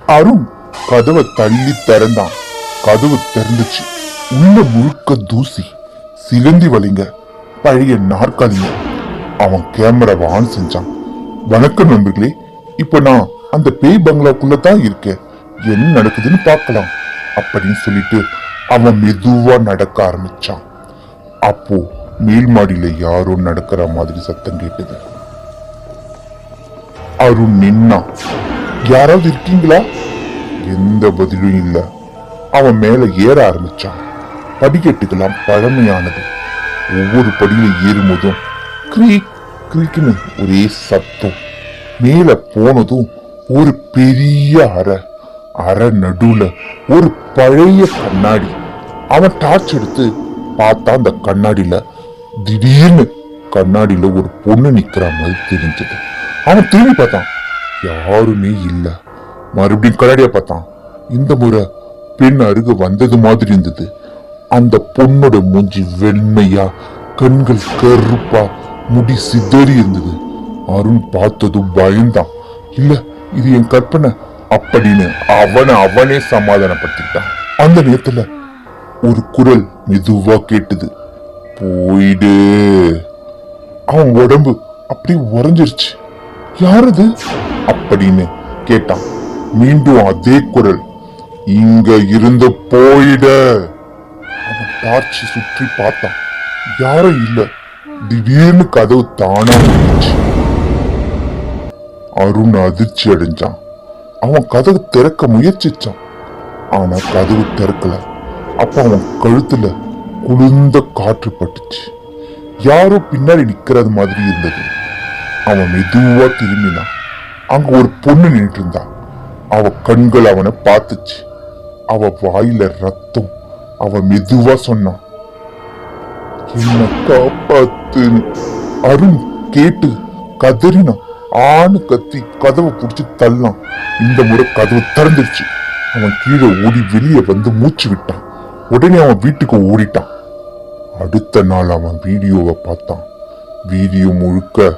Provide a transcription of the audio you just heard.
அருண் கதவை தள்ளி திறந்தான். கதவு திறந்துச்சு. உள்ள முழுக்க தூசி, சிலந்தி வலிங்க, பழைய நாற்காலிங்க. அவன் கேமராவை ஆன் செஞ்சான். வணக்கம் நண்பர்களே, இப்ப நான் அந்த பேய் பங்களாக்குள்ளதான் இருக்கேன், என்ன நடக்குதுன்னு பார்க்கலாம் அப்படின்னு சொல்லிட்டு அவன் மெதுவா நடக்க ஆரம்பிச்சான். அப்போ மேல் மாடியில யாரோ நடக்கிற மாதிரி சத்தம் கேட்டது. அருண் நின்னான். யாராவது இருக்கீங்களா? எந்த பதிலும் இல்ல. அவன் மேல ஏற ஆரம்பிச்சான். படிக்கட்டுக்கெல்லாம் பழமையானது. ஒவ்வொரு படியில ஏறும்போதும் கிரீக் கிரீக்னு ஒரே சத்தம். மேல போனதும் ஒரு பெரிய அறை நடுவுல ஒரு பழைய கண்ணாடி. அவன் டார்ச் எடுத்து பார்த்தா அந்த கண்ணாடியில திடீர்னு கண்ணாடியில ஒரு பொண்ணு நிக்கிற மாதிரி தெரிஞ்சது. அவன் திரும்பி பார்த்தான், யாருமே இல்ல. மறுபடியும் கண்ணாடிய பார்த்தான். இந்த முறை பெண் அருகு வந்தது மாதிரி இருந்தது. அந்த பொண்ணோட மூஞ்சி வெண்மையா, கண்கள் கருப்பா, முடி சிதறி இருந்தது. அருண் பார்த்ததும் பயந்தான். இல்ல, இது என் கற்பனை அப்படின்னு அவனே சமாதானப்படுத்திட்டான். அந்த நேரத்துல ஒரு குரல் மெதுவா கேட்டது, போயிடு. அவன் உடம்பு அப்படி உறைஞ்சிருச்சு. யாரது அப்படின்னு கேட்டான். மீண்டும் அதே குரல், இங்க இருந்து போயிட. அவன் டார்ச் சுற்றி பார்த்தான். யாரும் இல்ல. திடீர்னு கதவு தானா முடிச்சு. அருண் அதிர்ச்சி அடைஞ்சான். அவன் கதவு திறக்க முயற்சிச்சான். ஆனா கதவு திறக்கல. அப்ப அவன் கழுத்துல குளிர்ந்த காற்று பட்டுச்சு. யாரோ பின்னாடி நிக்கிறது மாதிரி இருந்தது. அவன் மெதுவா திரும்பினான். அங்க ஒரு பொண்ணு நின்றுட்டு இருந்தா. அவ கண்கள் அவனை பார்த்துச்சு. அவ வாயில ரத்தம். அவ மெதுவா சொன்னான், என்ன காப்பாத்துன்னு. அருண் கேட்டு கதறினான். ஆணு கத்தி கதவை புடிச்சு தள்ளான். இந்த முறை கதவு திறந்துருச்சு. அவன் கீழே ஓடி வெளியே வந்து மூச்சு விட்டான். உடனே அவன் வீட்டுக்கு ஓடிட்டான். அடுத்த நாள் அவன் வீடியோவை பார்த்தான். வீடியோ முழுக்க